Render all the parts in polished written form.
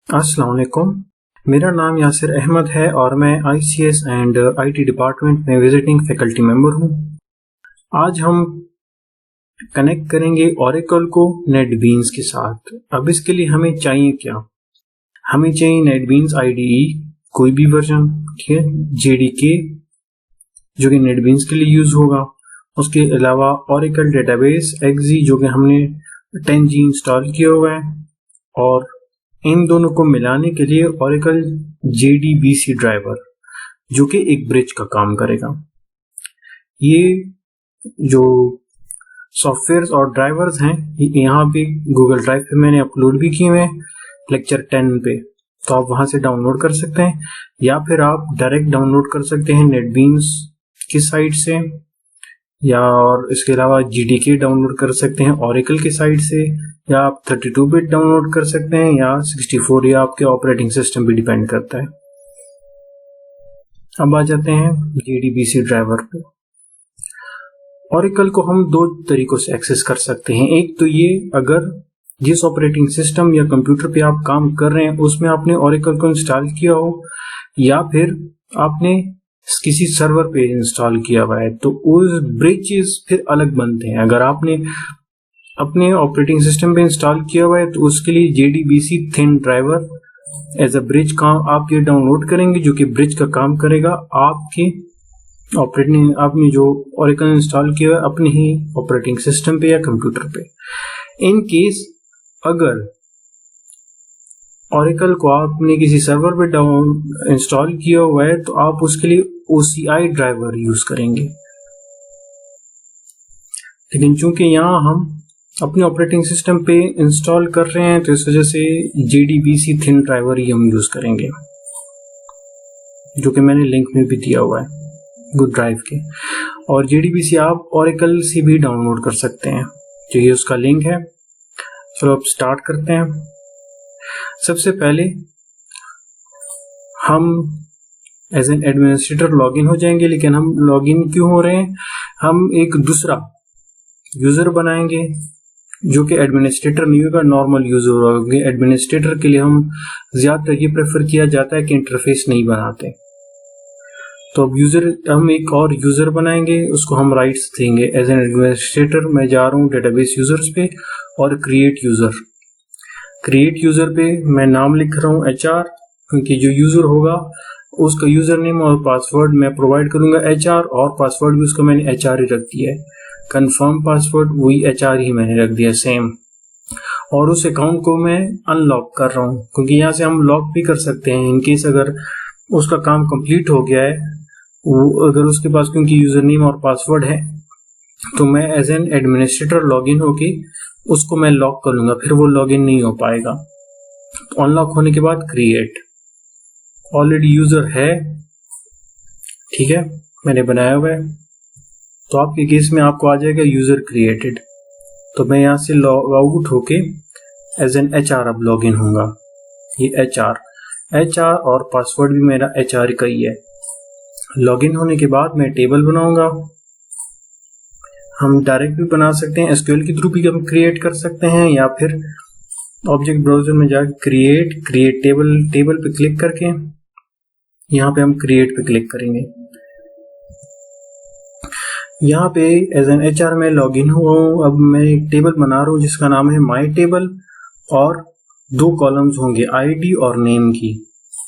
अस्सलाम वालेकुम। मेरा नाम यासिर अहमद है और मैं ICS एंड IT डिपार्टमेंट में विजिटिंग फैकल्टी मेंबर हूँ। आज हम कनेक्ट करेंगे ओरेकल को नेटबीन्स के साथ। अब इसके लिए हमें चाहिए क्या? हमें चाहिए नेटबीन्स IDE कोई भी वर्जन, ठीक है, JDK जो कि नेटबीन्स के लिए यूज होगा। उसके अलावा ओरेकल डेटाबेस XE जो कि हमने 10G इंस्टॉल किया हुआ है, और इन दोनों को मिलाने के लिए ओरेकल JDBC ड्राइवर जो कि एक ब्रिज का काम करेगा। ये जो सॉफ्टवेयर और ड्राइवर्स हैं यहाँ पे गूगल ड्राइव पे मैंने अपलोड भी किए हुए हैं लेक्चर 10 पे, तो आप वहां से डाउनलोड कर सकते हैं, या फिर आप डायरेक्ट डाउनलोड कर सकते हैं नेटबीन्स की साइट से, या और इसके अलावा JDK डाउनलोड कर सकते हैं ओरेकल की साइट से, या आप 32 बिट डाउनलोड कर सकते हैं, या 64, या आपके ऑपरेटिंग सिस्टम भी डिपेंड करता है। अब आ जाते हैं JDBC ड्राइवर पे। ओरेकल को हम दो तरीकों से एक्सेस कर सकते हैं। एक तो ये, अगर जिस ऑपरेटिंग सिस्टम या कंप्यूटर पे आप काम कर रहे हैं उसमें आपने ओरेकल को इंस्टॉल किया हो, या फिर आपने किसी सर्वर पे इंस्टॉल किया हुआ है, तो उस ब्रिजेस फिर अलग बनते हैं। अगर आपने अपने ऑपरेटिंग सिस्टम पे इंस्टॉल किया हुआ है तो उसके लिए JDBC thin driver as a bridge काम आप ये डाउनलोड करेंगे, जो कि ब्रिज का काम करेगा आपके आपने जो ओरेकल इंस्टॉल किया है अपने ही ऑपरेटिंग सिस्टम पे या कंप्यूटर पे। इन केस अगर ओरेकल को आपने किसी सर्वर पे इंस्टॉल किया हुआ है तो आप उसके लिए OCI ड्राइवर यूज करेंगे, लेकिन चूंकि यहाँ हम अपने ऑपरेटिंग सिस्टम पे इंस्टॉल कर रहे हैं तो इस वजह से JDBC थिन ड्राइवर ही हम यूज करेंगे, जो कि मैंने लिंक में भी दिया हुआ है गूगल ड्राइव के। और JDBC आप ओरेकल से भी डाउनलोड कर सकते हैं, जो ये उसका लिंक है। चलो अब स्टार्ट करते हैं। सबसे पहले हम एज एन एडमिनिस्ट्रेटर लॉगिन हो जाएंगे, लेकिन हम लॉगिन क्यों हो रहे हैं? हम एक दूसरा यूजर बनाएंगे जो कि एडमिनिस्ट्रेटर नहीं होगा, नॉर्मल यूजर होगा। एडमिनिस्ट्रेटर के लिए हम ज्यादातर ये प्रेफर किया जाता है कि इंटरफेस नहीं बनाते। तो अब हम एक और यूजर बनाएंगे, उसको हम राइट्स देंगे एज एन एडमिनिस्ट्रेटर। मैं जा रहा हूँ डेटाबेस यूजर्स पे और क्रिएट यूजर पे मैं नाम लिख रहा हूँ HR, क्योंकि जो यूजर होगा उसका यूजर नेम और पासवर्ड मैं प्रोवाइड करूंगा HR, और पासवर्ड भी उसका मैंने HR ही रख दिया है। कंफर्म पासवर्ड वही HR ही मैंने रख दिया सेम। और उस अकाउंट को मैं अनलॉक कर रहा हूँ, क्योंकि यहाँ से हम लॉक भी कर सकते हैं इनकेस अगर उसका काम कंप्लीट हो गया है, अगर उसके पास क्योंकि यूजर नेम और पासवर्ड है, तो मैं एज एन एडमिनिस्ट्रेटर लॉगिन होके उसको मैं लॉक कर लूंगा, फिर वो लॉगिन नहीं हो पाएगा। तो अनलॉक होने के बाद क्रिएट, ऑलरेडी यूजर है, ठीक है, मैंने बनाया हुआ है, तो आपके केस में आपको आ जाएगा यूजर क्रिएटेड। तो मैं यहाँ से लॉग आउट होके एज एन HR अब लॉगिन होऊंगा। ये HR और पासवर्ड भी मेरा HR का ही है। लॉगिन होने के बाद मैं टेबल बनाऊंगा। हम डायरेक्ट भी बना सकते हैं, SQL के थ्रू भी हम क्रिएट कर सकते हैं, या फिर ऑब्जेक्ट ब्राउजर में जाकर क्रिएट टेबल पे क्लिक करके यहाँ पे हम क्रिएट पे क्लिक करेंगे। यहाँ पे एज एन HR में लॉगिन हुआ हूँ। अब मैं एक टेबल बना रहा हूँ जिसका नाम है माई टेबल, और दो कॉलम्स होंगे ID और नेम की।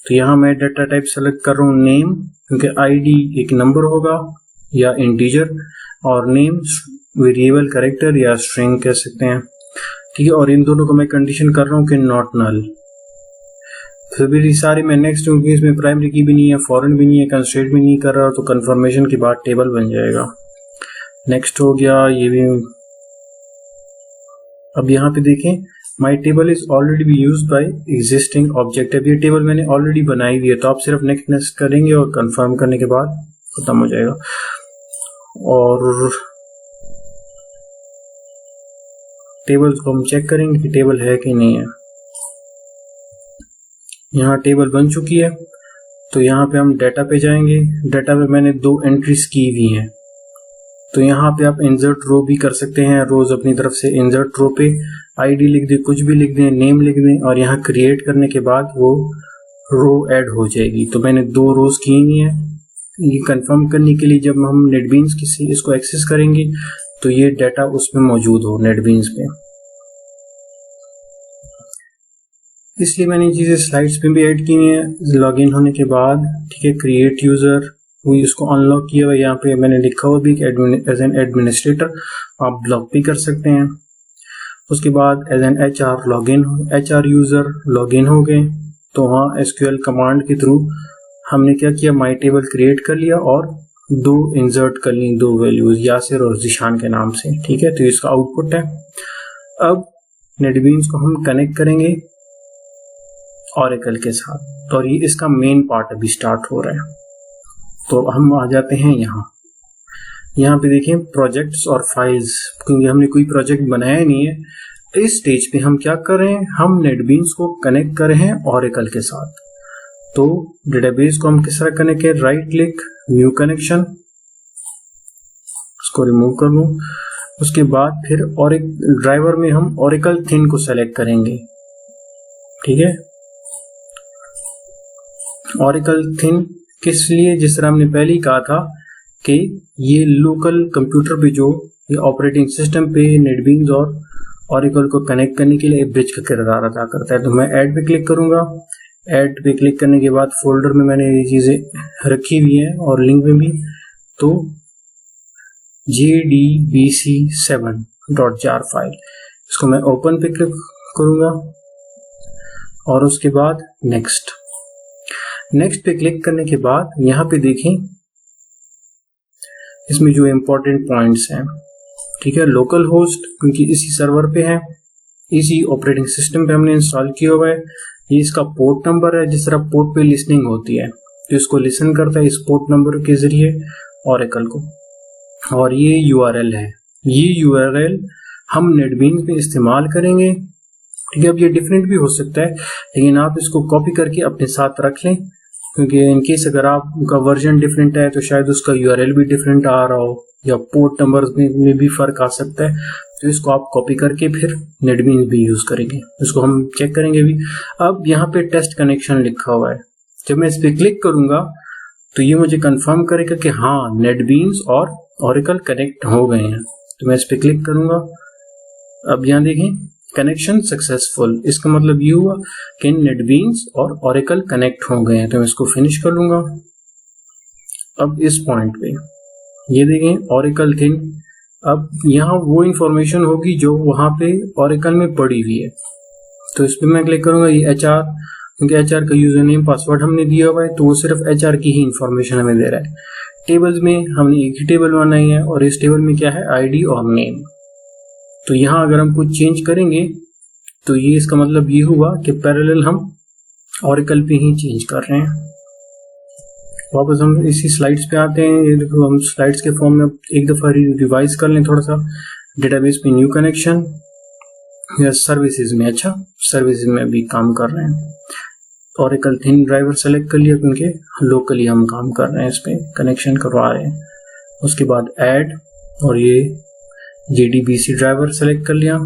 तो यहाँ मैं डाटा टाइप सेलेक्ट कर रहा हूँ नेम, क्योंकि ID एक नंबर होगा या इंटीजर, और नेम वेरिएबल कैरेक्टर या स्ट्रिंग कह सकते हैं, ठीक है। और इन दोनों को मैं कंडीशन कर रहा हूँ कि नॉट नल। फिर सारे मैं नेक्स्ट, क्योंकि इसमें प्राइमरी की भी नहीं है, फॉरेन भी नहीं है, कंस्ट्रेंट भी नहीं कर रहा, तो कंफर्मेशन के बाद टेबल बन जाएगा। नेक्स्ट हो गया ये भी। अब यहाँ पे देखें, माई table is already B use by existing object. अब ये टेबल मैंने ऑलरेडी बनाई हुई है, तो आप सिर्फ नेक्स्ट करेंगे और कंफर्म करने के बाद खत्म हो जाएगा। और टेबल को हम चेक करेंगे कि टेबल है कि नहीं है। यहाँ टेबल बन चुकी है, तो यहाँ पे हम डाटा पे जाएंगे। डाटा पे मैंने दो एंट्रीज की हुई हैं, तो यहाँ पे आप इंसर्ट रो भी कर सकते हैं, रोज अपनी तरफ से इंसर्ट रो पे आईडी लिख दें, कुछ भी लिख दें, नेम लिख दें, और यहाँ क्रिएट करने के बाद वो रो ऐड हो जाएगी। तो मैंने 2 रोज की हुई है। ये कंफर्म करने के लिए जब हम नेटबीन्स किसी इसको एक्सेस करेंगे तो ये डाटा उसमें मौजूद हो नेटबीन्स पे, इसलिए मैंने ये चीजें स्लाइड्स पे भी ऐड की हुई है। लॉगिन होने के बाद ठीक है, क्रिएट यूजर, वो इसको अनलॉक किया हुआ, यहाँ पे मैंने लिखा हुआ भी एज एन एडमिनिस्ट्रेटर आप ब्लॉक भी कर सकते हैं। उसके बाद as an HR login, HR user login हो गए, तो वहाँ SQL कमांड के थ्रू हमने क्या किया, माई टेबल क्रिएट कर लिया और 2 इंसर्ट कर ली, 2 वैल्यूज यासिर और जिशान के नाम से। ठीक है, तो इसका आउटपुट है। अब नेटबीन्स को हम कनेक्ट करेंगे ऑरेकल के साथ, और ये इसका मेन पार्ट अभी स्टार्ट हो रहा है। तो हम आ जाते हैं यहाँ पे देखें प्रोजेक्ट्स और फाइल्स, क्योंकि हमने कोई प्रोजेक्ट बनाया नहीं है। इस स्टेज पे हम क्या कर रहे हैं, हम नेटबीन्स को कनेक्ट कर रहे हैं ऑरेकल के साथ। तो डेटाबेस को हम किस तरह कनेक्ट करें, राइट क्लिक, न्यू कनेक्शन, इसको रिमूव कर लूं। उसके बाद फिर और एक ड्राइवर में हम ऑरेकल थिन को सेलेक्ट करेंगे। ठीक है, ऑरेकल थिन किस लिए, जिस तरह हमने पहले ही कहा था कि ये लोकल कंप्यूटर पे जो ये ऑपरेटिंग सिस्टम पे नेटबीन्स और ऑरेकल को कनेक्ट करने के लिए ब्रिज का किरदार अदा करता है। तो मैं ऐड पे क्लिक करूंगा। ऐड पे क्लिक करने के बाद फोल्डर में मैंने ये चीजें रखी हुई है और लिंक में भी, तो jdbc7.jar फाइल, इसको मैं ओपन पे क्लिक करूंगा और उसके बाद नेक्स्ट पे क्लिक करने के बाद यहाँ पे देखें इसमें जो इंपॉर्टेंट पॉइंट्स हैं। ठीक है, लोकल होस्ट क्योंकि इसी सर्वर पे है, इसी ऑपरेटिंग सिस्टम पे हमने इंस्टॉल किया हुआ है। ये इसका पोर्ट नंबर है, जिस तरह पोर्ट पे लिसनिंग होती है तो इसको लिसन करता है इस पोर्ट नंबर के जरिए ऑरेकल को। और ये URL है, ये URL हम नेटबीन्स पे इस्तेमाल करेंगे। ठीक है, अब ये डिफरेंट भी हो सकता है, लेकिन आप इसको कॉपी करके अपने साथ रख लें, क्योंकि इनकेस अगर आपका वर्जन डिफरेंट है तो शायद उसका URL भी डिफरेंट आ रहा हो या पोर्ट नंबर में भी फर्क आ सकता है। तो इसको आप कॉपी करके फिर नेटबीन्स भी यूज करेंगे, इसको हम चेक करेंगे भी। अब यहाँ पे टेस्ट कनेक्शन लिखा हुआ है, जब मैं इस पे क्लिक करूंगा तो ये मुझे कंफर्म करेगा कि हाँ नेटबीन्स और ऑरेकल कनेक्ट हो गए हैं। तो मैं इस पे क्लिक करूंगा। अब यहाँ देखें कनेक्शन सक्सेसफुल, इसका मतलब ये हुआ कि नेटबीन्स और ऑरेकल कनेक्ट हो गए हैं। तो मैं इसको फिनिश कर लूंगा। अब इस पॉइंट पे ये देखें ऑरेकल थिन, अब यहाँ वो इंफॉर्मेशन होगी जो वहां पे ऑरेकल में पड़ी हुई है। तो इस पे मैं क्लिक करूंगा, ये HR, क्योंकि HR का यूजर नेम पासवर्ड हमने दिया हुआ है तो वो सिर्फ HR की ही इंफॉर्मेशन हमें दे रहा है। टेबल्स में हमने एक ही टेबल बनाई है और इस टेबल में क्या है, ID और नेम। तो यहाँ अगर हम कुछ चेंज करेंगे तो ये इसका मतलब ये हुआ कि पैरेलल हम ऑरेकल पे ही चेंज कर रहे हैं। वापस हम इसी स्लाइड्स पे आते हैं। ये देखो हम स्लाइड्स के फॉर्म में एक दफा रिवाइज कर लें थोड़ा सा। डेटाबेस पे न्यू कनेक्शन या सर्विसेज में, अच्छा सर्विसेज में भी काम कर रहे हैं। ऑरेकल थिन ड्राइवर सेलेक्ट कर लिया क्योंकि लोकली हम काम कर रहे हैं, इस पे कनेक्शन करवा रहे हैं। उसके बाद ऐड और ये JDBC ड्राइवर सेलेक्ट कर लिया।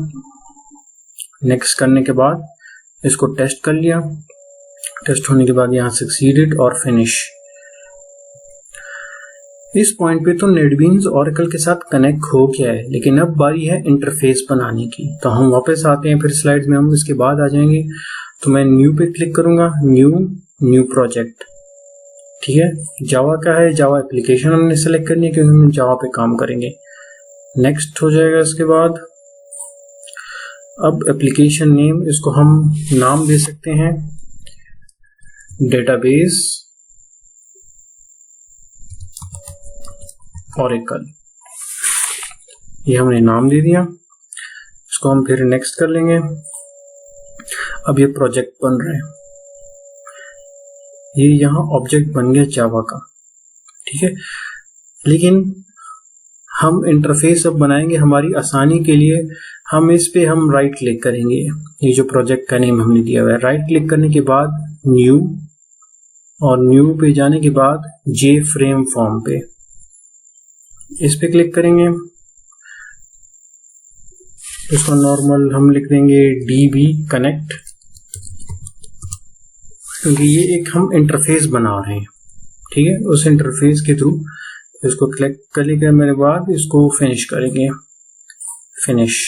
नेक्स्ट करने के बाद इसको टेस्ट कर लिया। टेस्ट होने के बाद यहाँ सक्सीडेड और फिनिश। इस पॉइंट पे तो नेटबीन्स ऑरेकल के साथ कनेक्ट हो गया है, लेकिन अब बारी है इंटरफेस बनाने की। तो हम वापस आते हैं, फिर स्लाइड्स में हम इसके बाद आ जाएंगे। तो मैं न्यू पे क्लिक करूंगा, न्यू प्रोजेक्ट। ठीक है, जावा का है, जावा एप्लीकेशन हमने सेलेक्ट करनी है क्योंकि हम जावा पे काम करेंगे। नेक्स्ट हो जाएगा। इसके बाद अब एप्लीकेशन नेम, इसको हम नाम दे सकते हैं डेटाबेस ऑरेकल, ये हमने नाम दे दिया। इसको हम फिर नेक्स्ट कर लेंगे। अब ये प्रोजेक्ट बन रहा है, ये यहाँ ऑब्जेक्ट बन गया जावा का। ठीक है, लेकिन हम इंटरफेस अब बनाएंगे हमारी आसानी के लिए। हम इस पे हम राइट क्लिक करेंगे, ये जो प्रोजेक्ट का नेम हमने दिया हुआ है। राइट क्लिक करने के बाद न्यू, और न्यू पे जाने के बाद J फ्रेम फॉर्म पे इस पे क्लिक करेंगे, इसको नॉर्मल हम लिख देंगे DB कनेक्ट, क्योंकि ये एक हम इंटरफेस बना रहे हैं, ठीक है। उस इंटरफेस के थ्रू इसको क्लिक करने के बाद इसको फिनिश करेंगे, फिनिश।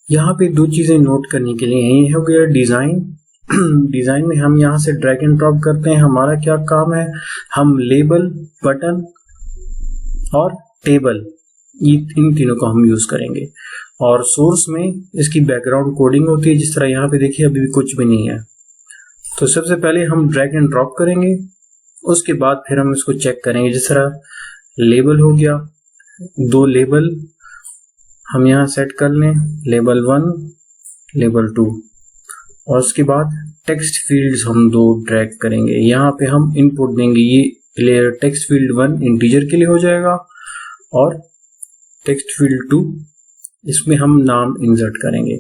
यहाँ पे दो चीजें नोट करने के लिए हैं। ये हो गया डिजाइन। डिजाइन में हम यहाँ से ड्रैग एंड ड्रॉप करते हैं। हमारा क्या काम है, हम लेबल, बटन और टेबल, इन तीनों को हम यूज करेंगे। और सोर्स में इसकी बैकग्राउंड कोडिंग होती है, जिस तरह यहाँ पे देखिए अभी भी कुछ भी नहीं है। तो सबसे पहले हम ड्रैग एंड ड्रॉप करेंगे, उसके बाद फिर हम इसको चेक करेंगे। जिस तरह लेबल हो गया, दो लेबल हम यहाँ सेट कर लें, लेबल 1, लेबल 2, और उसके बाद टेक्स्ट फील्ड्स हम दो ड्रैग करेंगे। यहाँ पे हम इनपुट देंगे, ये टेक्स्ट फील्ड 1 इंटीजर के लिए हो जाएगा और टेक्स्ट फील्ड 2 इसमें हम नाम इंसर्ट करेंगे।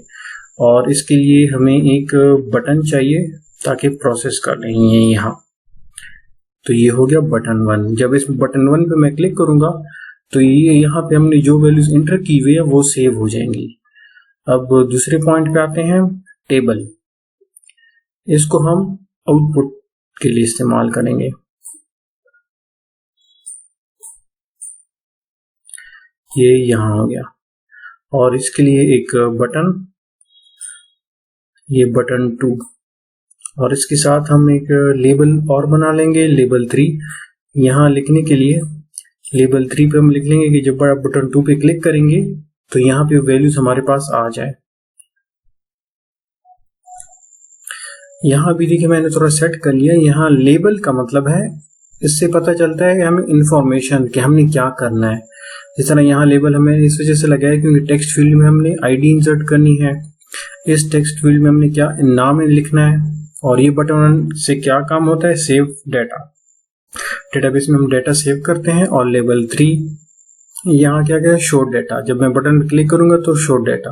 और इसके लिए हमें एक बटन चाहिए ताकि प्रोसेस कर लें ये यहाँ। तो ये हो गया बटन 1। जब इस बटन 1 पे मैं क्लिक करूंगा तो ये यहाँ पे हमने जो वैल्यूज इंटर की हुई है वो सेव हो जाएंगी। अब दूसरे पॉइंट पे आते हैं, टेबल। इसको हम आउटपुट के लिए इस्तेमाल करेंगे। ये यहाँ हो गया। और इसके लिए एक बटन, ये बटन 2, और इसके साथ हम एक लेबल और बना लेंगे, लेबल 3। यहाँ लिखने के लिए लेबल 3 पे हम लिख लेंगे कि जब बटन 2 पे क्लिक करेंगे तो यहाँ पे वैल्यूज हमारे पास आ जाए। यहाँ भी देखिए मैंने थोड़ा सेट कर लिया। यहाँ लेबल का मतलब है, इससे पता चलता है कि हमें इंफॉर्मेशन कि हमने क्या करना है। जिस तरह यहाँ लेबल हमें इस वजह से लगाया क्योंकि टेक्स्ट फील्ड में हमने आईडी इंसर्ट करनी है। इस टेक्स्ट फील्ड में हमने क्या नाम लिखना है। और ये बटन से क्या काम होता है, सेव डाटा। डेटाबेस में हम डाटा सेव करते हैं। और लेवल 3 यहाँ क्या क्या है, शो डाटा। जब मैं बटन पर क्लिक करूंगा तो शो डाटा।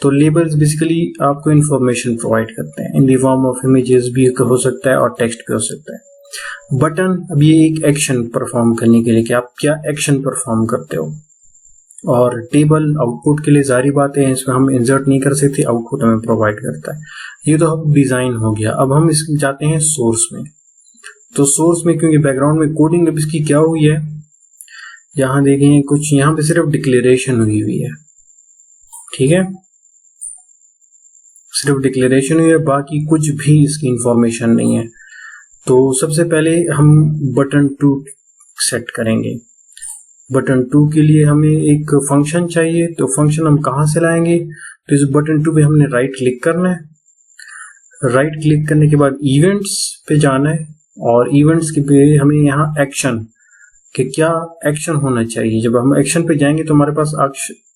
तो लेबल्स बेसिकली आपको इंफॉर्मेशन प्रोवाइड करते हैं, in the form of images भी हो सकता है और टेक्स्ट भी हो सकता है। बटन अब ये एक एक्शन परफॉर्म करने के लिए कि आप क्या एक्शन परफॉर्म करते हो। और टेबल आउटपुट के लिए जारी बात है, इसमें हम इंसर्ट नहीं कर सकते, आउटपुट हमें प्रोवाइड करता है। ये तो अब डिजाइन हो गया। अब हम इस जाते हैं सोर्स में। तो सोर्स में क्योंकि बैकग्राउंड में कोडिंग अब इसकी क्या हुई है, यहाँ देखें कुछ यहाँ पे सिर्फ डिक्लेरेशन हुई है, ठीक है, सिर्फ डिक्लेरेशन हुई है, बाकी कुछ भी इसकी इंफॉर्मेशन नहीं है। तो सबसे पहले हम बटन 2 सेट करेंगे। बटन 2 के लिए हमें एक फंक्शन चाहिए। तो फंक्शन हम कहाँ से लाएंगे, तो इस बटन 2 पे हमने राइट क्लिक करना है। राइट क्लिक करने के बाद इवेंट्स पे जाना है और इवेंट्स के पे हमें यहाँ एक्शन कि क्या एक्शन होना चाहिए। जब हम एक्शन पे जाएंगे तो हमारे पास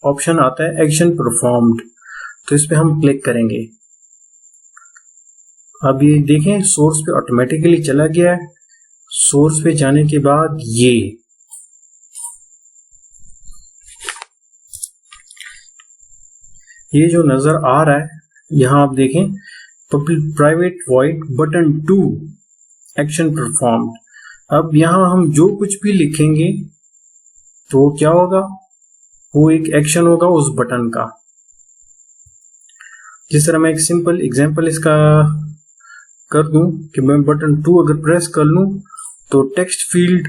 ऑप्शन आता है एक्शन परफॉर्म्ड, तो इस पे हम क्लिक करेंगे। अब ये देखें सोर्स पे ऑटोमेटिकली चला गया है। सोर्स पे जाने के बाद ये जो नजर आ रहा है, यहां आप देखें public private void button 2 action performed. अब यहां हम जो कुछ भी लिखेंगे तो क्या होगा, वो एक एक्शन होगा उस बटन का। जिस तरह मैं एक सिंपल एग्जांपल इसका कर दूं कि मैं बटन 2 अगर प्रेस कर लूं तो टेक्स्ट फील्ड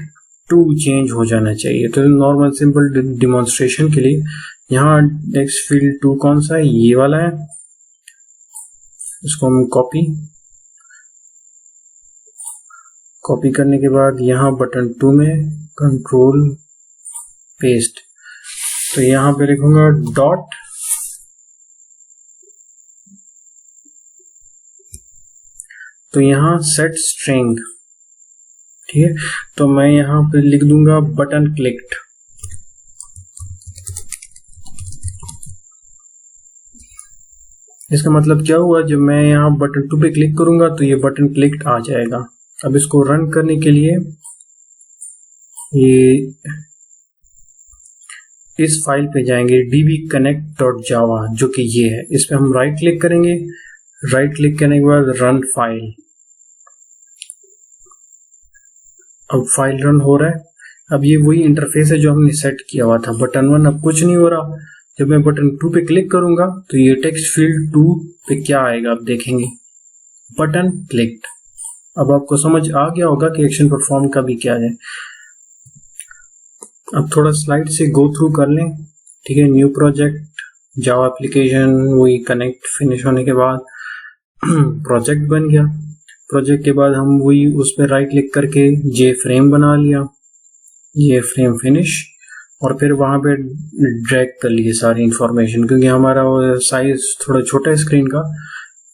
2 चेंज हो जाना चाहिए। तो नॉर्मल सिंपल डिमॉन्स्ट्रेशन के लिए यहाँ टेक्स्ट फील्ड 2 कौन सा है, ये वाला है। इसको हम कॉपी करने के बाद यहाँ बटन 2 में कंट्रोल पेस्ट, तो यहाँ पे लिखूंगा डॉट, तो यहाँ सेट स्ट्रिंग, ठीक है। तो मैं यहाँ पे लिख दूंगा बटन क्लिक्ड। इसका मतलब क्या हुआ, जब मैं यहाँ बटन 2 पे क्लिक करूंगा तो ये बटन क्लिक्ड आ जाएगा। अब इसको रन करने के लिए ये इस फाइल पे जाएंगे dbconnect.java, जो कि ये है। इस पे हम राइट क्लिक करेंगे। राइट क्लिक करने के बाद रन फाइल। अब फाइल रन हो रहा है। अब ये वही इंटरफेस है जो हमने सेट किया हुआ था। बटन 1 अब कुछ नहीं हो रहा। जब मैं बटन 2 पे क्लिक करूंगा तो ये टेक्स्ट फील्ड 2 पे क्या आएगा आप देखेंगे, बटन क्लिक्ड। अब आपको समझ आ गया होगा कि एक्शन परफॉर्म का भी क्या है। अब थोड़ा स्लाइड से गो थ्रू कर लें, ठीक है। न्यू प्रोजेक्ट, जावा एप्लीकेशन, वही कनेक्ट फिनिश होने के बाद प्रोजेक्ट बन गया। प्रोजेक्ट के बाद हम वही उस पर राइट क्लिक करके जे फ्रेम बना लिया, ये फ्रेम फिनिश, और फिर वहां पे ड्रैग कर लिए सारी इंफॉर्मेशन। क्योंकि हमारा साइज थोड़ा छोटा है स्क्रीन का,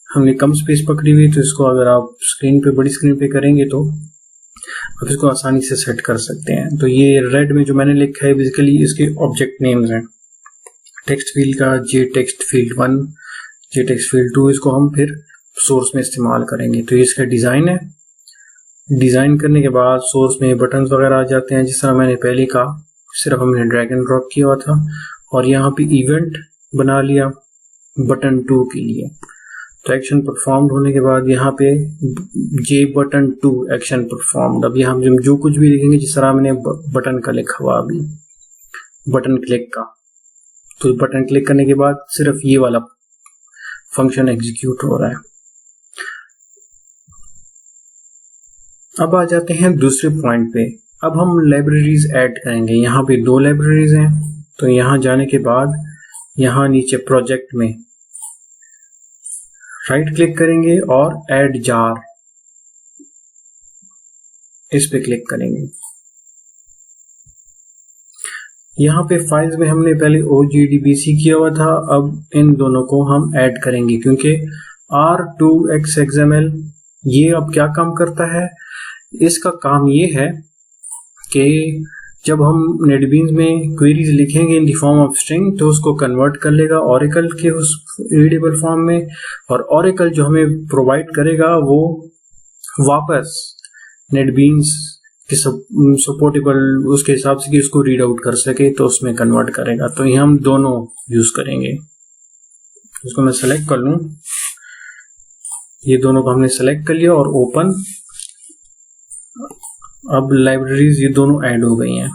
हमने कम स्पेस पकड़ी हुई, तो इसको अगर आप स्क्रीन पे बड़ी स्क्रीन पे करेंगे तो आप इसको आसानी से सेट कर सकते हैं। तो ये रेड में जो मैंने लिखा है बेसिकली इसके ऑब्जेक्ट नेम्स हैं। टेक्स्ट फील्ड का जे टेक्स्ट फील्ड 1, जे टेक्स्ट फील्ड 2, इसको हम फिर सोर्स में इस्तेमाल करेंगे। तो ये इसका डिजाइन है। डिजाइन करने के बाद सोर्स में बटन्स वगैरह आ जाते हैं, जिस तरह मैंने पहले कहा, सिर्फ हमने ड्रैग एंड ड्रॉप किया हुआ था। और यहाँ पे इवेंट बना लिया बटन 2 के लिए। तो एक्शन परफॉर्म्ड होने के बाद यहाँ पे जे बटन 2 एक्शन परफॉर्म्ड। अब यहाँ हम जो कुछ भी लिखेंगे, जिस तरह मैंने बटन का लिखा हुआ अभी, बटन क्लिक का, तो बटन क्लिक करने के बाद सिर्फ ये वाला फंक्शन एग्जीक्यूट हो रहा है। अब आ जाते हैं दूसरे पॉइंट पे। अब हम लाइब्रेरीज ऐड करेंगे। यहाँ पे 2 लाइब्रेरीज हैं। तो यहाँ जाने के बाद यहाँ नीचे प्रोजेक्ट में राइट क्लिक करेंगे और ऐड जार, इस पे क्लिक करेंगे। यहाँ पे फाइल्स में हमने पहले OGDBC किया हुआ था, अब इन दोनों को हम ऐड करेंगे। क्योंकि R2XXML ये अब क्या काम करता है, इसका काम ये है कि जब हम नेटबीन्स में क्वेरीज लिखेंगे in the form of string, तो उसको कन्वर्ट कर लेगा ओरेकल के उस रीडेबल फॉर्म में, और ओरेकल जो हमें प्रोवाइड करेगा वो वापस नेटबीन्स के सपोर्टेबल उसके हिसाब से कि उसको रीड आउट कर सके, तो उसमें कन्वर्ट करेगा। तो ये हम दोनों यूज करेंगे। इसको मैं सेलेक्ट कर लूं, ये दोनों को हमने सेलेक्ट कर लिया और ओपन। अब लाइब्रेरीज ये दोनों ऐड हो गई हैं।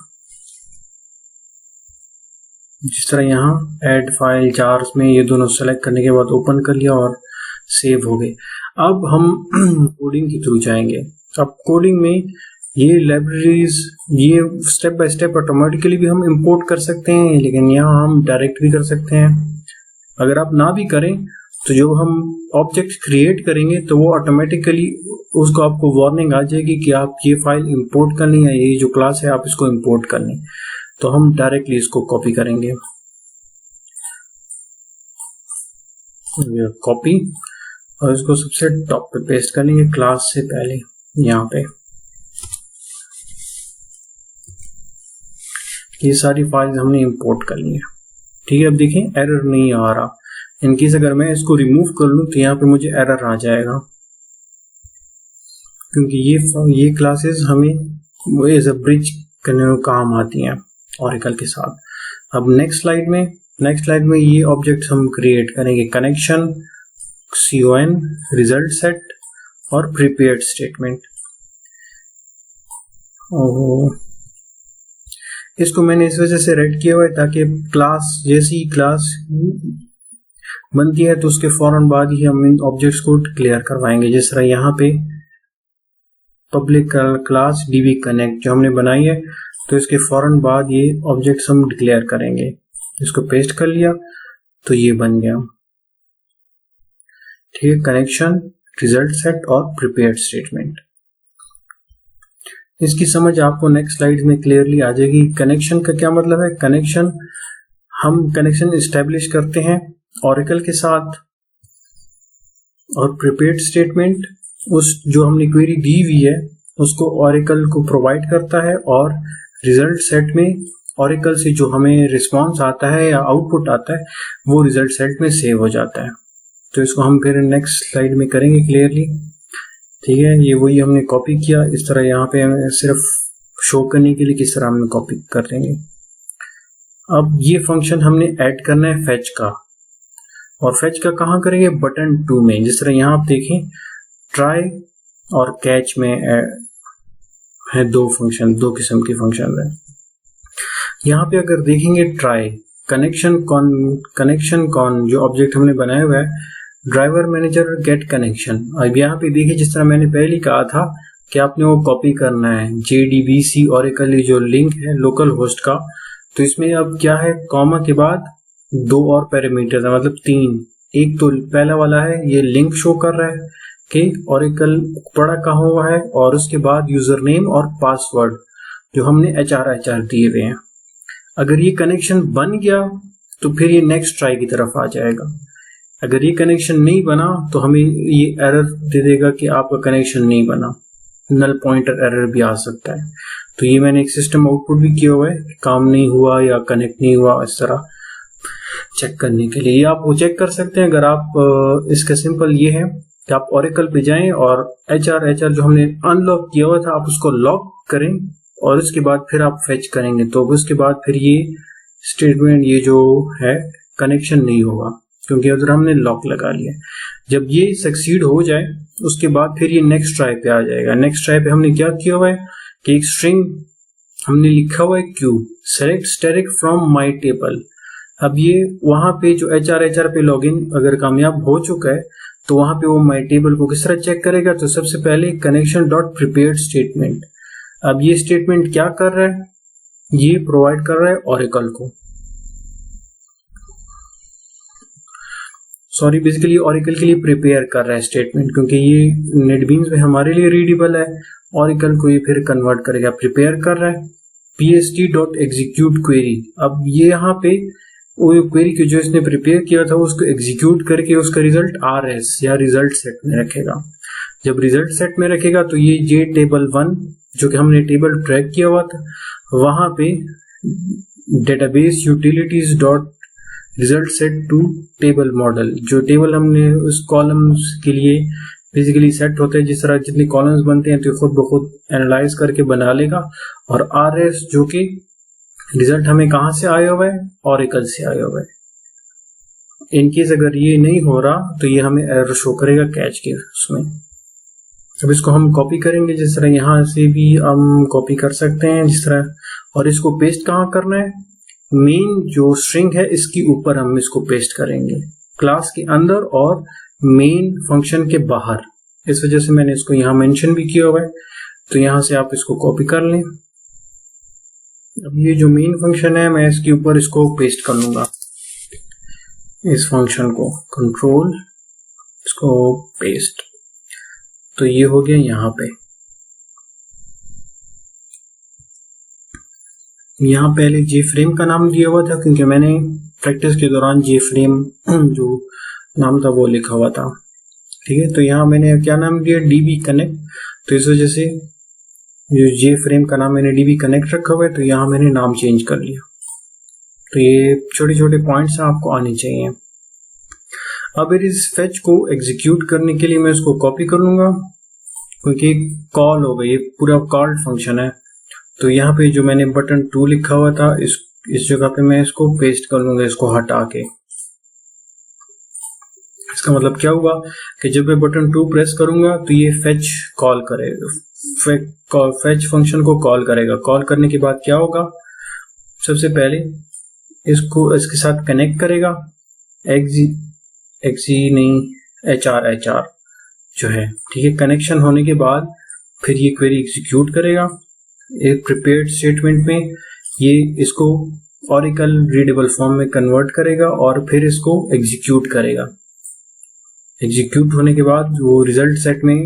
जिस तरह यहाँ ऐड फाइल जार्स में ये दोनों सेलेक्ट करने के बाद ओपन कर लिया और सेव हो गए। अब हम कोडिंग के थ्रू जाएंगे। अब कोडिंग में ये लाइब्रेरीज ये स्टेप बाय स्टेप ऑटोमेटिकली भी हम इंपोर्ट कर सकते हैं, लेकिन यहाँ हम डायरेक्ट भी कर सकते हैं। अगर आप ना भी करें तो जो हम ऑब्जेक्ट क्रिएट करेंगे तो वो ऑटोमेटिकली उसको आपको वार्निंग आ जाएगी कि आप ये फाइल इंपोर्ट कर लें, या ये जो क्लास है आप इसको इंपोर्ट कर लें। तो हम डायरेक्टली इसको कॉपी करेंगे, कॉपी, और इसको सबसे टॉप पे पेस्ट कर लेंगे क्लास से पहले यहाँ पे। ये सारी फाइल्स हमने इंपोर्ट कर ली है, ठीक है। अब देखें एरर नहीं आ रहा। इनकेस अगर मैं इसको रिमूव कर लूं तो यहाँ पे मुझे एरर आ जाएगा, क्योंकि ये क्लासेस हमें एज अ ब्रिज करने में काम आती हैं ओरेकल के साथ। अब नेक्स्ट स्लाइड में ये ऑब्जेक्ट्स हम क्रिएट करेंगे, कनेक्शन, CON, रिजल्ट सेट और प्रीपेयर्ड स्टेटमेंट। इसको मैंने इस वजह से रेड किया हुआ है ताकि क्लास जैसी क्लास बनती है तो उसके फौरन बाद ही हम इन ऑब्जेक्ट्स को क्लियर करवाएंगे। जिस तरह यहाँ पे पब्लिक क्लास dbconnect जो हमने बनाई है, तो इसके फौरन बाद ये ऑब्जेक्ट्स हम डिक्लेयर करेंगे। इसको पेस्ट कर लिया तो ये बन गया, ठीक है। कनेक्शन, रिजल्ट सेट और प्रिपेयर्ड स्टेटमेंट। इसकी समझ आपको नेक्स्ट स्लाइड में क्लियरली आ जाएगी। कनेक्शन का क्या मतलब है? कनेक्शन, हम कनेक्शन एस्टेब्लिश करते हैं ओरेकल के साथ, और प्रिपेयर्ड स्टेटमेंट उस जो हमने क्वेरी दी हुई है उसको ओरेकल को प्रोवाइड करता है, और रिजल्ट सेट में ओरेकल से जो हमें रिस्पांस आता है या आउटपुट आता है वो रिजल्ट सेट में सेव हो जाता है। तो इसको हम फिर नेक्स्ट स्लाइड में करेंगे क्लियरली, ठीक है। ये वही हमने कॉपी किया, इस तरह यहाँ पे हमें सिर्फ शो करने के लिए किस तरह हमने कॉपी कर देंगे। अब ये फंक्शन हमने ऐड करना है फेच का, और फेच का कहाँ करेंगे, बटन 2 में। जिस तरह यहाँ आप देखें ट्राई और कैच में है दो फंक्शन, दो किस्म के फंक्शन है। यहाँ पे अगर देखेंगे ट्राई कनेक्शन कॉन जो ऑब्जेक्ट हमने बनाया हुआ है, ड्राइवर मैनेजर गेट कनेक्शन। अब यहाँ पे देखिए जिस तरह मैंने पहले कहा था कि आपने वो कॉपी करना है JDBC ओरेकल जो लिंक है लोकल होस्ट का, तो इसमें अब क्या है, कॉमा के बाद दो और पैरामीटर है, मतलब 3। एक तो पहला वाला है ये लिंक शो कर रहा है कि ओरेकल पड़ा कहाँ हुआ है, और उसके बाद यूजर नेम और पासवर्ड जो हमने HR दिए हुए हैं। अगर ये कनेक्शन बन गया तो फिर ये नेक्स्ट ट्राई की तरफ आ जाएगा। अगर ये कनेक्शन नहीं बना तो हमें ये एरर दे देगा कि आपका कनेक्शन नहीं बना, नल पॉइंटर एरर भी आ सकता है। तो ये मैंने एक सिस्टम आउटपुट भी किया हुआ है, काम नहीं हुआ या कनेक्ट नहीं हुआ, इस तरह चेक करने के लिए। आप वो चेक कर सकते हैं। अगर आप इसका सिंपल ये है कि आप ओरेकल पे जाएं और HR जो हमने अनलॉक किया हुआ था आप उसको लॉक करें, और उसके बाद फिर आप फेच करेंगे, तो उसके बाद फिर ये स्टेटमेंट ये जो है कनेक्शन नहीं होगा, क्योंकि अगर हमने लॉक लगा लिया। जब ये सक्सीड हो जाए उसके बाद फिर ये नेक्स्ट ट्राई पे आ जाएगा। नेक्स्ट ट्राई पे हमने क्या किया हुआ है कि एक स्ट्रिंग हमने लिखा हुआ है Q select static from my table. अब ये वहां पे जो HR पे लॉगिन अगर कामयाब हो चुका है तो वहां पे वो माई टेबल को किस तरह चेक करेगा, तो सबसे पहले कनेक्शन डॉट प्रिपेयर्ड स्टेटमेंट। अब ये स्टेटमेंट क्या कर रहा है, ये प्रोवाइड कर रहा है ओरेकल को, सॉरी बेसिकली ओरेकल के लिए प्रिपेयर कर रहा है स्टेटमेंट, क्योंकि ये नेटबीन्स में हमारे लिए रीडेबल है, ओरेकल को ये फिर कन्वर्ट करेगा, प्रिपेयर कर रहा है pst.execute query। अब ये यहाँ पे वो क्वेरी की जो इसने प्रिपेयर किया था उसको एग्जीक्यूट करके उसका रिजल्ट RS या रिजल्ट सेट में रखेगा। जब रिजल्ट सेट में रखेगा तो ये JTable1 जो कि हमने टेबल ट्रैक किया हुआ था वहां पे database utilities dot result set to table model, जो टेबल हमने उस कॉलम्स के लिए बेसिकली सेट होते हैं, जिस तरह जितने कॉलम्स बनते हैं तो खुद ब खुद एनालाइज करके बना लेगा। और RS जो कि रिजल्ट हमें कहां से आया हुआ है, ओरेकल से आया हुआ है। इनकेस अगर ये नहीं हो रहा तो ये हमें एरर शो करेगा कैच के उसमें। अब इसको हम कॉपी करेंगे, जिस तरह यहां से भी हम कॉपी कर सकते हैं जिस तरह, और इसको पेस्ट कहाँ करना है, मेन जो स्ट्रिंग है इसके ऊपर हम इसको पेस्ट करेंगे, क्लास के अंदर और मेन फंक्शन के बाहर। इस वजह से मैंने इसको यहाँ मेंशन भी किया हुआ है, तो यहां से आप इसको कॉपी कर लें। अब ये जो मेन फंक्शन है मैं इसके ऊपर इसको पेस्ट कर लूंगा, इस फंक्शन को कंट्रोल इसको पेस्ट, तो ये हो गया यहाँ पे। यहाँ पहले JFrame का नाम दिया हुआ था क्योंकि मैंने प्रैक्टिस के दौरान JFrame जो नाम था वो लिखा हुआ था, ठीक है। तो यहाँ मैंने क्या नाम दिया, DB कनेक्ट, तो इस वजह से जो JFrame का नाम मैंने DB कनेक्ट रखा हुआ है, तो यहाँ मैंने नाम चेंज कर लिया। तो ये छोटे छोटे पॉइंट्स आपको आने चाहिए। अब इस फेच को एग्जीक्यूट करने के लिए मैं इसको कॉपी कर लूंगा, क्योंकि कॉल हो गई, ये पूरा कॉल्ड फंक्शन है। तो यहाँ पे जो मैंने बटन 2 लिखा हुआ था इस जगह पे मैं इसको पेस्ट कर लूंगा, इसको हटा के। इसका मतलब क्या हुआ कि जब मैं बटन 2 प्रेस करूंगा तो ये फेच कॉल करेगा, फेच फंक्शन को कॉल करेगा। कॉल करने के बाद क्या होगा, सबसे पहले इसको इसके साथ कनेक्ट करेगा, HR जो है, ठीक है। कनेक्शन होने के बाद फिर ये क्वेरी एग्जीक्यूट करेगा एक प्रिपेयर्ड स्टेटमेंट में, ये इसको ओरेकल रीडेबल फॉर्म में कन्वर्ट करेगा और फिर इसको एग्जीक्यूट करेगा। एग्जीक्यूट होने के बाद वो रिजल्ट सेट में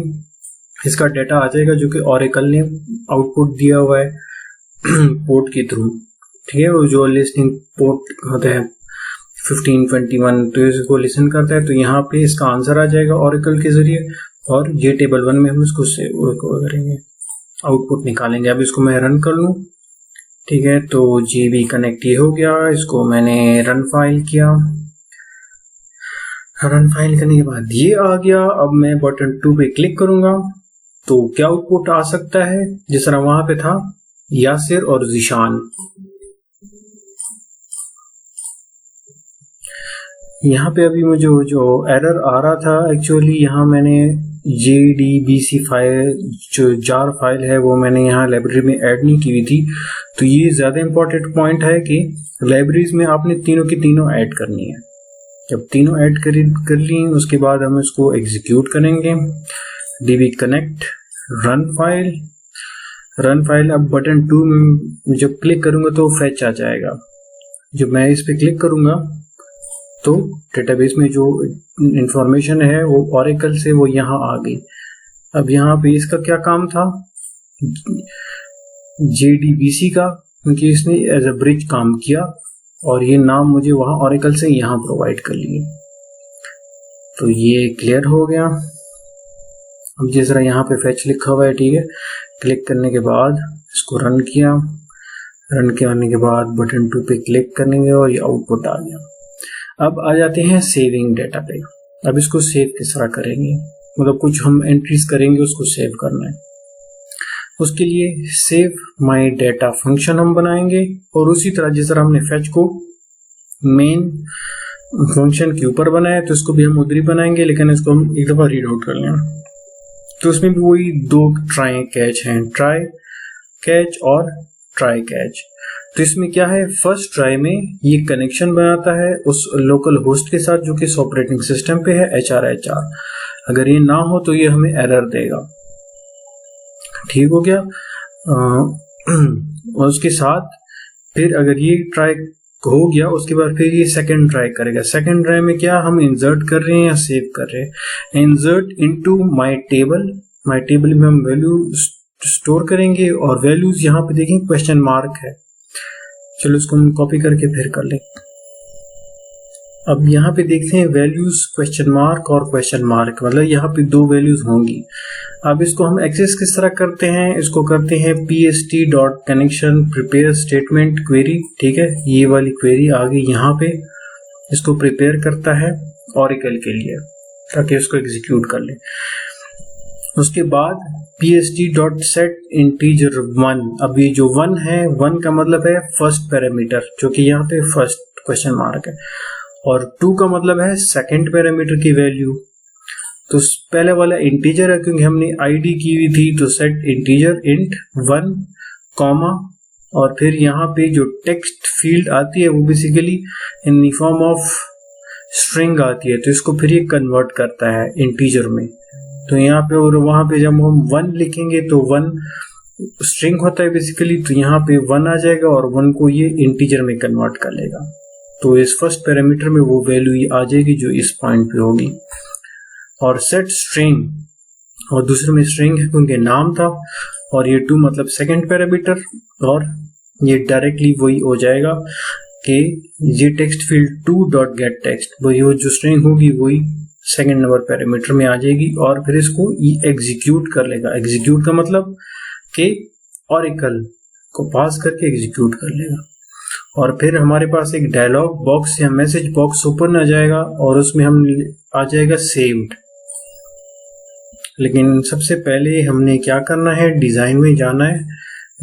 इसका डेटा आ जाएगा जो कि ओरेकल ने आउटपुट दिया हुआ है पोर्ट के थ्रू, ठीक है। वो जो लिसनिंग पोर्ट होता है 1521, तो इसको लिसन करता है, तो यहाँ पे इसका आंसर आ जाएगा ओरेकल के जरिए, और JTable1 में हम इसको करेंगे, आउटपुट निकालेंगे। अब इसको मैं रन कर लूं, ठीक है। तो JB कनेक्ट ये हो गया, इसको मैंने रन फाइल किया, रन फाइल करने के बाद ये आ गया। अब मैं बटन 2 पे क्लिक करूंगा तो क्या आउटपुट आ सकता है, जिस तरह वहां पे था यासिर और जिशान। यहाँ पे अभी मुझे जो एरर आ रहा था, एक्चुअली यहाँ मैंने JDBC फाइल, जो जार फाइल है, वो मैंने यहाँ लाइब्रेरी में ऐड नहीं की हुई थी। तो ये ज़्यादा इम्पोर्टेंट पॉइंट है कि लाइब्रेरीज में आपने तीनों की तीनों ऐड करनी है। जब तीनों ऐड कर ली, उसके बाद हम इसको एग्जीक्यूट करेंगे। db connect run file. अब बटन 2 में जब क्लिक करूंगा तो फैच आ जाएगा। जब मैं इस पे क्लिक करूंगा तो डेटाबेस में जो इंफॉर्मेशन है वो ओरेकल से वो यहाँ आ गई। अब यहाँ पे इसका क्या काम था, JDBC का, क्योंकि इसने एज अ ब्रिज काम किया और ये नाम मुझे वहाँ ओरेकल से यहाँ प्रोवाइड कर लिए। तो ये क्लियर हो गया। अब जिस तरह यहाँ पे फैच लिखा हुआ है, ठीक है, क्लिक करने के बाद इसको रन किया। रन करने के बाद बटन 2 पे क्लिक करेंगे और ये आउटपुट आ गया। अब आ जाते हैं सेविंग डेटा पे। अब इसको सेव किस तरह करेंगे, मतलब कुछ हम एंट्रीज करेंगे, उसको सेव करना है। उसके लिए सेव माई डेटा फंक्शन हम बनाएंगे और उसी तरह जिस तरह हमने फैच को मेन फंक्शन के ऊपर बनाया तो इसको भी हम उधर ही बनाएंगे, लेकिन इसको हम एक दफा रीड आउट कर लें। तो उसमें भी वही दो ट्राई कैच हैं, ट्राई कैच और ट्राई कैच। तो इसमें क्या है, फर्स्ट ट्राई में ये कनेक्शन बनाता है उस लोकल होस्ट के साथ जो कि इस ऑपरेटिंग सिस्टम पे है, HR। अगर ये ना हो तो ये हमें एरर देगा। ठीक हो गया। और उसके साथ फिर अगर ये ट्राई हो गया, उसके बाद फिर ये सेकंड ट्राई करेगा। सेकंड ट्राई में क्या हम इंसर्ट कर रहे हैं या सेव कर रहे हैं, इंसर्ट इनटू माय टेबल में हम वैल्यू स्टोर करेंगे और वैल्यूज यहाँ पे देखें क्वेश्चन मार्क है। चलो इसको हम कॉपी करके फिर कर लें। अब यहाँ पे देखते हैं वैल्यूज क्वेश्चन मार्क और क्वेश्चन मार्क, मतलब यहाँ पे दो वैल्यूज होंगी। अब इसको हम एक्सेस किस तरह करते हैं, इसको करते हैं pst.connection prepare statement query। ठीक है, ये वाली क्वेरी आ गई यहाँ पे, इसको प्रिपेयर करता है ओरेकल के लिए ताकि इसको एग्जीक्यूट कर ले। उसके बाद pst.set integer 1। अब ये जो 1 है, 1 का मतलब है फर्स्ट पैरामीटर, जो कि यहाँ पे फर्स्ट क्वेश्चन मार्क है, और 2 का मतलब है सेकंड पैरामीटर की वैल्यू। तो पहले वाला इंटीजर है क्योंकि हमने आईडी की हुई थी, तो सेट इंटीजर इंट 1 कॉमा, और फिर यहाँ पे जो टेक्स्ट फील्ड आती है वो basically in the form of string आती है, तो इसको फिर ये कन्वर्ट करता है इंटीजर में। तो यहाँ पे और वहां पे जब हम 1 लिखेंगे तो 1 स्ट्रिंग होता है बेसिकली, तो यहाँ पे 1 आ जाएगा और 1 को ये इंटीजर में कन्वर्ट कर लेगा। तो इस फर्स्ट पैरामीटर में वो वैल्यू आ जाएगी जो इस पॉइंट पे होगी। और सेट स्ट्रिंग, और दूसरे में स्ट्रिंग है क्योंकि नाम था, और ये 2 मतलब सेकंड पैरामीटर, और ये डायरेक्टली वही हो जाएगा कि ये टेक्स्ट फील्ड 2.getText, वही वो जो स्ट्रिंग होगी वही सेकंड नंबर पैरामीटर में आ जाएगी, और फिर इसको एग्जीक्यूट कर लेगा। एग्जीक्यूट का मतलब कि ओरेकल को पास करके एग्जीक्यूट कर लेगा। और फिर हमारे पास एक डायलॉग बॉक्स या मैसेज बॉक्स ओपन आ जाएगा और उसमें हम आ जाएगा सेव्ड। लेकिन सबसे पहले हमने क्या करना है, डिजाइन में जाना है,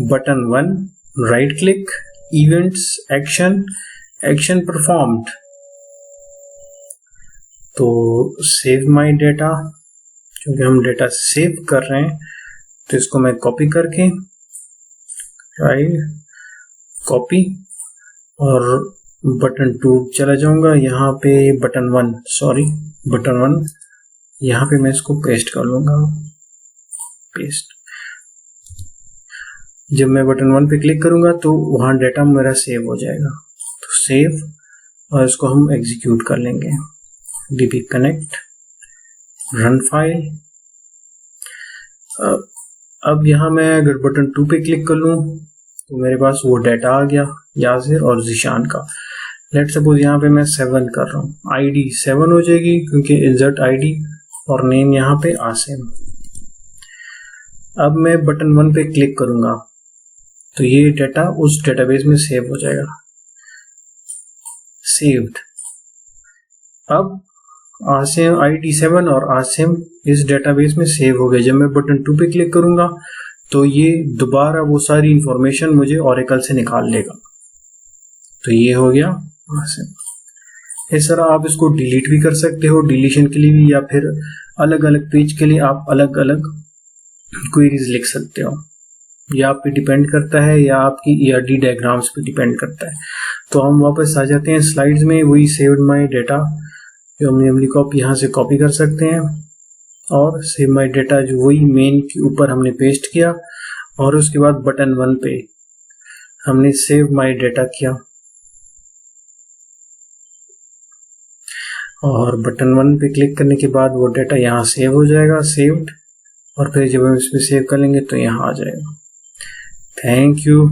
button 1 right click, events, action performed. तो सेव माय डेटा, क्योंकि हम डेटा सेव कर रहे हैं तो इसको मैं कॉपी करके राइट कॉपी और बटन 2 चला जाऊंगा। यहाँ पे बटन 1 यहाँ पे मैं इसको पेस्ट कर लूंगा, पेस्ट। जब मैं बटन 1 पे क्लिक करूंगा तो वहां डेटा मेरा सेव हो जाएगा, तो सेव, और इसको हम एग्जीक्यूट कर लेंगे। db connect run file. अब यहाँ मैं अगर बटन 2 पे क्लिक कर लूं तो मेरे पास वो डेटा आ गया यासिर और जिशान का। लेट सपोज यहाँ पे मैं 7 कर रहा हूँ, आईडी 7 हो जाएगी क्योंकि इंसर्ट आईडी और नेम यहाँ पे आसिम। अब मैं बटन 1 पे क्लिक करूंगा तो ये डेटा उस डेटाबेस में सेव हो जाएगा, सेव्ड। अब आसिम आईडी 7 और आसिम इस डेटाबेस में सेव हो गए। जब मैं बटन 2 पे क्लिक करूंगा तो ये दोबारा वो सारी इंफॉर्मेशन मुझे ओरेकल से निकाल लेगा। तो ये हो गया आसिम। इस तरह आप इसको डिलीट भी कर सकते हो डिलीशन के लिए भी, या फिर अलग अलग पेज के लिए आप अलग अलग क्वेरीज लिख सकते हो। यह आप पे डिपेंड करता है या आपकी ERD डायग्राम्स पे डिपेंड करता है। तो हम वापस आ जाते हैं स्लाइड्स में। वही सेव्ड माई डेटा जो हमने यहाँ से कॉपी कर सकते हैं और सेव माई डेटा जो वही मेन के ऊपर हमने पेस्ट किया और उसके बाद बटन 1 पे हमने सेव माई डेटा किया और बटन 1 पे क्लिक करने के बाद वो डेटा यहाँ सेव हो जाएगा, सेव्ड, और फिर जब हम इसमें सेव कर लेंगे तो यहाँ आ जाएगा। Thank you.